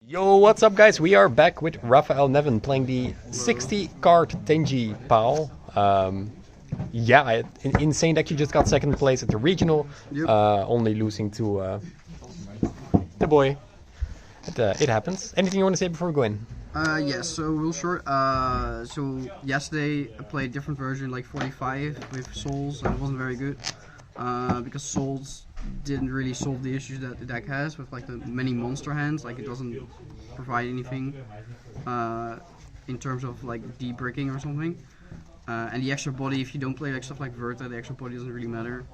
Yo, what's up guys? We are back with Raphael Neven playing the 60 card Tenyi-Adventurer-Synchro. Insane deck. You just got second place at the regional, only losing to the boy. It happens. Anything you want to say before we go in? Yes, so real short, so yesterday I played a different version, like 45 with Souls, and it wasn't very good, because Souls didn't really solve the issues that the deck has with like the many monster hands. Like it doesn't provide anything in terms of like de-bricking or something, and the extra body, if you don't play like stuff like Verta, the extra body doesn't really matter.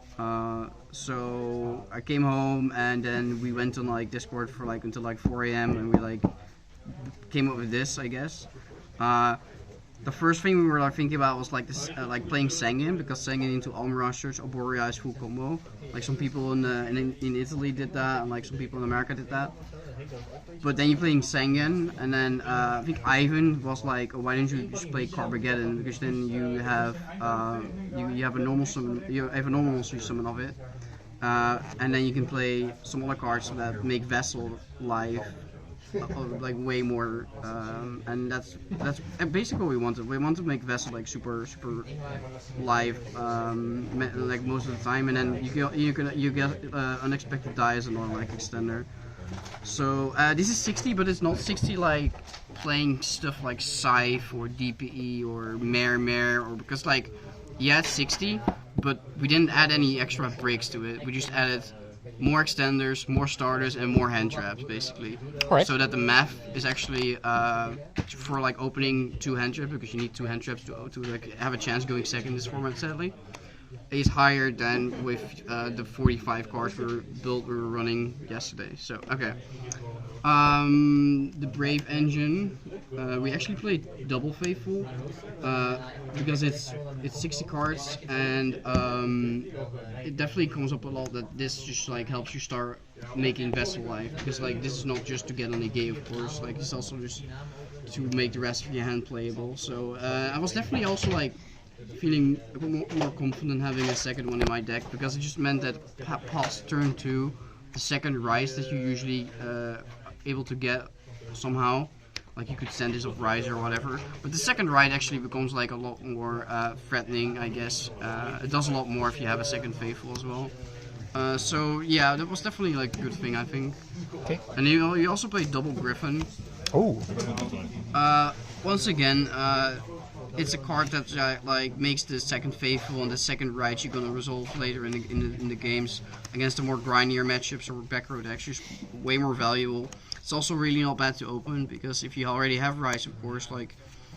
So I came home and then we went on like Discord for like until like 4 AM and we like came up with this, I guess. The first thing we were like thinking about was like this, like playing Sangin, because Sangin into Almirage Search Arborea is full combo. Like some people in Italy did that, and like some people in America did that. But then you're playing Sangin, and then I think Ivan was like, oh, why don't you just play Cardmarket, because then you have you have a normal summon, you have a normal monster summon of it, and then you can play some other cards that make Vessel live. Like way more, and that's basically what we wanted. We want to make Vessel like super live, like most of the time, and then you get unexpected dies and all like extender. So this is 60, but it's not 60 like playing stuff like Scythe or DPE or Mare, or because like yeah, it's 60, but we didn't add any extra breaks to it. We just added more extenders, more starters, and more hand traps, basically. Right. So that the math is actually for like opening 2 hand traps, because you need 2 hand traps to like have a chance going second in this format, sadly, is higher than with the 45 cards we were running yesterday. So okay. The Brave engine, we actually played double faithful because it's 60 cards, and it definitely comes up a lot that this just like helps you start making Vessel life, because like this is not just to get on the game, of course, like it's also just to make the rest of your hand playable. So I was definitely also like feeling more confident having a second one in my deck, because it just meant that past turn 2, the second rise that you usually able to get somehow, like you could send this off Rise or whatever, but the second ride actually becomes like a lot more threatening, I guess. It does a lot more if you have a second Faithful as well. So yeah, that was definitely like a good thing, I think. Okay. And you also played double Griffin. Oh. Once again, it's a card that like makes the second Faithful and the second Right you're gonna resolve later in the games against the more grindier matchups or back row decks. Just way more valuable. It's also really not bad to open, because if you already have Rise, of course, like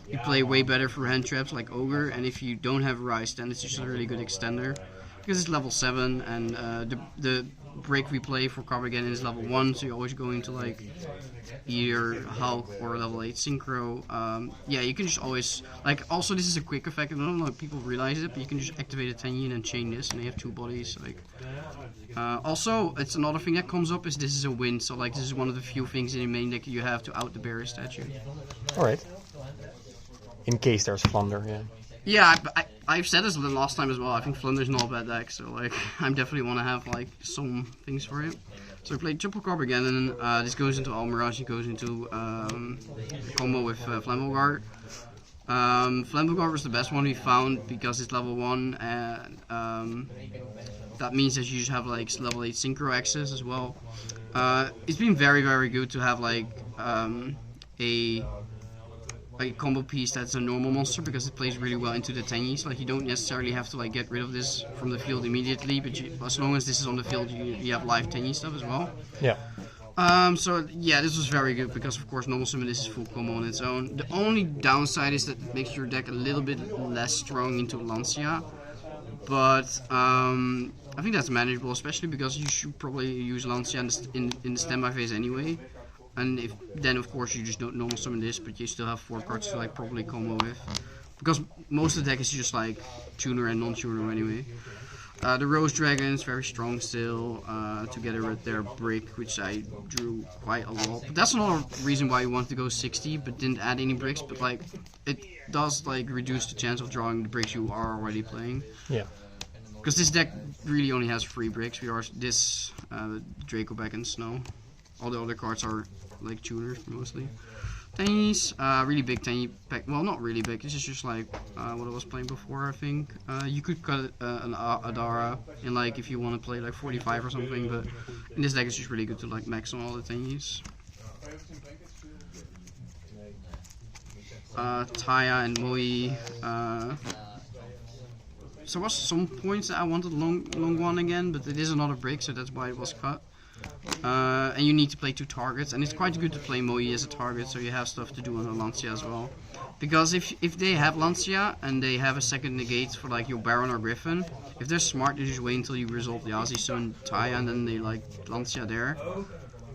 you play way better for hand traps like Ogre, and if you don't have Rise, then it's just a really good extender, because it's level 7, and the break we play for Cardmarket is level 1, so you're always going to like either Hulk or level 8 Synchro. Yeah, you can just always, like, also this is a quick effect, I don't know if people realize it, but you can just activate a Tenyi and then chain this, and they have 2 bodies, like. Also, it's another thing that comes up is this is a win, so like this is one of the few things in the main deck you have to out the Barrier statue. Alright. In case there's Flunder, yeah. Yeah, I've said this the last time as well. I think Flunder's not a bad deck, so like I definitely want to have like some things for it. So we played triple Carb again, and then this goes into Almirage, it goes into a combo with Flamboyant. Flamboyant was the best one we found because it's level 1, and that means that you just have like level 8 Synchro access as well. It's been very good to have like a combo piece that's a normal monster, because it plays really well into the Tenyis. Like you don't necessarily have to like get rid of this from the field immediately, but as long as this is on the field, you have live Tenyi stuff as well. Yeah. So yeah, this was very good, because of course normal summon this is full combo on its own. The only downside is that it makes your deck a little bit less strong into Lancia, but I think that's manageable, especially because you should probably use Lancia in the standby phase anyway. And if then of course you just don't normal summon this, but you still have 4 cards to like probably combo with, because most of the deck is just like tuner and non-tuner anyway. The Rose Dragon is very strong still, together with their brick, which I drew quite a lot. But that's another reason why we wanted to go 60, but didn't add any bricks. But like it does like reduce the chance of drawing the bricks you are already playing. Yeah. Because this deck really only has 3 bricks. We are this Draco back in Snow. All the other cards are like tuners mostly. Tenyis, really big Tenyi pack. Well, not really big. This is just like what I was playing before. I think you could cut an Adara in like if you want to play like 45 or something. But in this deck, it's just really good to like max on all the Tenyis. Taya and Moi. So there was some points that I wanted long one again, but it is another break, so that's why it was cut. And you need to play 2 targets, and it's quite good to play Moi as a target, so you have stuff to do on the Lancia as well. Because if they have Lancia and they have a second negate for like your Baron or Griffin, if they're smart, they just wait until you resolve the Yazi Sun Taya, and then they like Lancia there.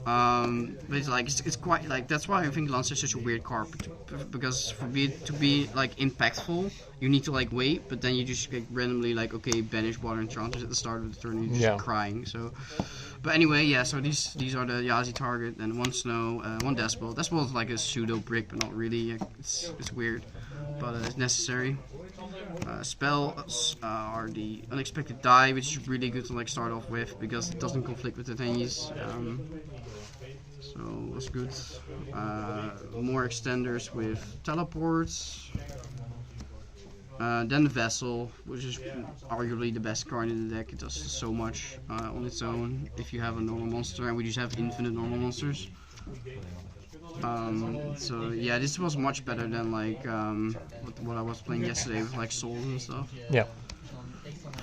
But it's like it's quite like that's why I think Lancia is such a weird card, because for it to be like impactful, you need to like wait, but then you just get randomly like okay, banish Water Enchanters at the start of the turn, and you're just crying. So, but anyway, yeah. So these are the Yazi target, and 1 Snow, 1 Despot. Despot is like a pseudo brick, but not really. It's weird, but it's necessary. Spells are the Unexpected Die, which is really good to like start off with because it doesn't conflict with the Tenyis. So that's good. More extenders with teleports. Then the Vessel, which is arguably the best card in the deck. It does so much on its own if you have a normal monster, and we just have infinite normal monsters. So yeah, this was much better than like what I was playing yesterday with like Souls and stuff. Yeah.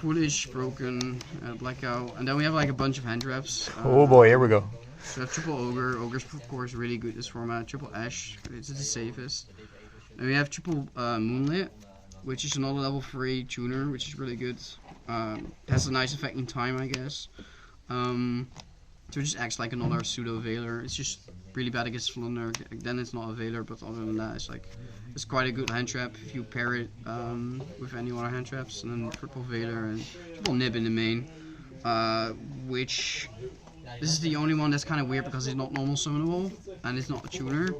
Foolish, Broken, Blackout, and then we have like a bunch of hand traps. Oh boy, here we go. So we have triple Ogre. Ogre's of course really good this format. Triple Ash, it's the safest. And we have triple Moonlit, which is another level 3 tuner, which is really good. Has a nice effect in time, I guess. So it just acts like another pseudo Veiler. It's just really bad against Flunder. Then it's not a Veiler, but other than that, it's quite a good hand trap if you pair it with any other hand traps. And then triple Veiler and triple Nib in the main, which this is the only one that's kind of weird because it's not normal summonable and it's not a tuner.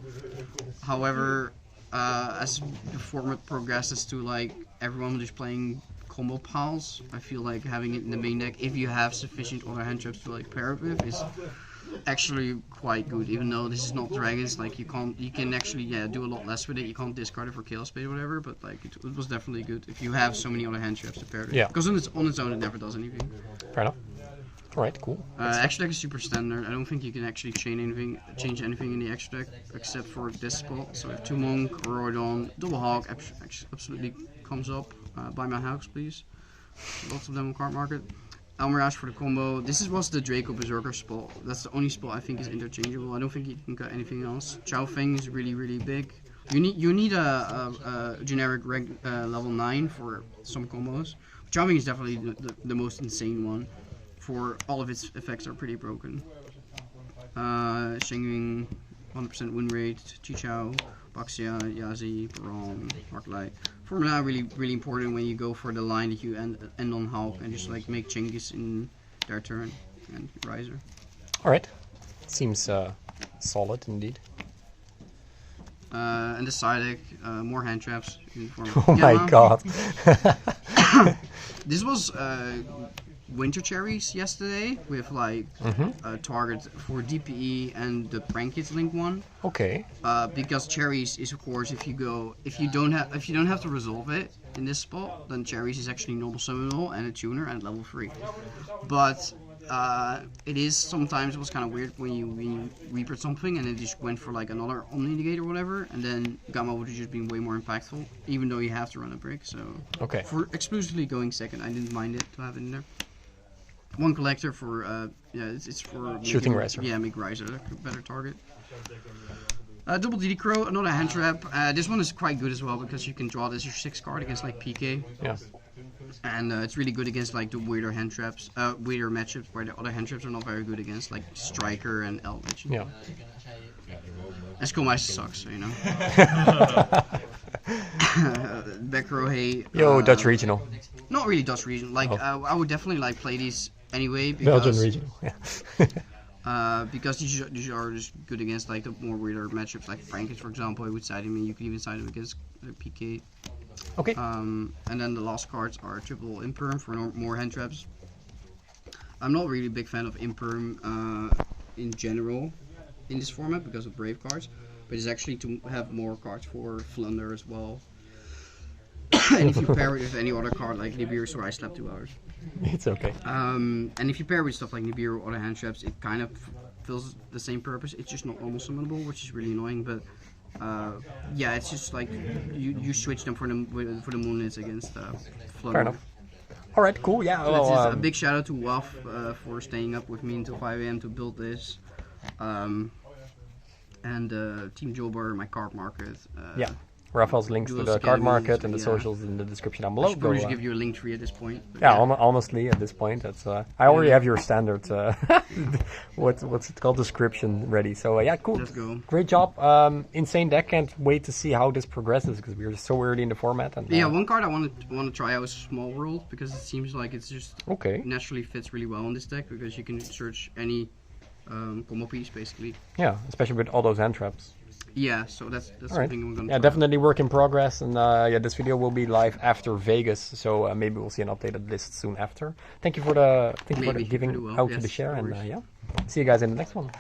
However, as the format progresses to like everyone just playing combo piles, I feel like having it in the main deck, if you have sufficient other hand traps to like pair it with, is actually quite good. Even though this is not dragons, like you can actually do a lot less with it. You can't discard it for Chaos Spade or whatever, but like it was definitely good if you have so many other hand traps to pair it with. Yeah. Because on its own it never does anything. Fair enough. Alright, cool. Extra deck is super standard. I don't think you can actually change anything in the extra deck except for this spot. So we have 2 Monk, Rorodon, Double Hawk absolutely comes up. Buy my house, please. Lots of them on Cardmarket. Mirage for the combo. This was the Draco Berserker spot. That's the only spot I think is interchangeable. I don't think you can cut anything else. Chao Feng is really big. You need a generic level 9 for some combos. Chao Feng is definitely the most insane one. For all of its effects are pretty broken. Shengying, 100% win rate, Chichao, Baxia, Yazi, Baron, Arclight. Formula really important when you go for the line that you end on Hulk and just like make changes in their turn and Riser. Alright. Seems solid indeed. And the side deck, more hand traps in form. Oh my god. This was Winter Cherries yesterday with like a target for DPE and the Prankits link one. Okay. Because Cherries is of course if you don't have to resolve it in this spot, then Cherries is actually normal summonable and a tuner and level 3. But it is sometimes it was kind of weird when you Reaper something and it just went for like another Omni Negate or whatever, and then Gamma would have just been way more impactful, even though you have to run a brick. So okay. For exclusively going second, I didn't mind it to have it in there. 1 collector for it's for shooting Riser. Yeah, make Riser a better target. Double DD Crow, another hand trap. This one is quite good as well because you can draw this your 6th card against like PK. Yeah. And it's really good against like the weirder hand traps, weirder matchups where the other hand traps are not very good against, like Striker and Eldritch. Yeah. And Skullmeister sucks, so you know. Back row, hey. Yo, Dutch regional. Not really Dutch regional. Like I would definitely like play these anyway because Belgian regional. Yeah. because these are just good against like the more weirder matchups, like Frankish for example. I would side him, and you could even side him against PK. Okay. And then the last cards are triple Imperm for more hand traps. I'm not really a big fan of Imperm in general. in this format because of Brave cards, but it's actually to have more cards for Flunder as well. And if you pair it with any other card like Nibiru, sorry I slept 2 hours. It's okay. And if you pair with stuff like Nibiru or other hand traps, it kind of fills the same purpose. It's just not normal summonable, which is really annoying. But yeah, it's just like you switch them for the Moonlets against Flutter. Fair enough. All right, cool. Yeah. So Well, a big shout out to Waf for staying up with me until 5 AM to build this. And Team Jobar, my Cardmarket. yeah. Raphael's links to Duels the Academy, Cardmarket and the yeah. socials in the description down I below. should probably Go, just give you a link tree at this point. But yeah, honestly, at this point, that's I already have your standard what's it called description ready. So yeah, cool. Let's go. Great job. Insane deck. Can't wait to see how this progresses because we're so early in the format. And Yeah, one card I want to try out is Small World because it seems like it's just okay. naturally fits really well in this deck because you can search any combo piece basically. Yeah, especially with all those hand traps. Yeah, so that's All right. something we're gonna Yeah, try. definitely work in progress, and yeah, this video will be live after Vegas, so maybe we'll see an updated list soon after. Thank you for the Maybe, giving pretty well, out to yes, the share, of and course. yeah, see you guys in the next one.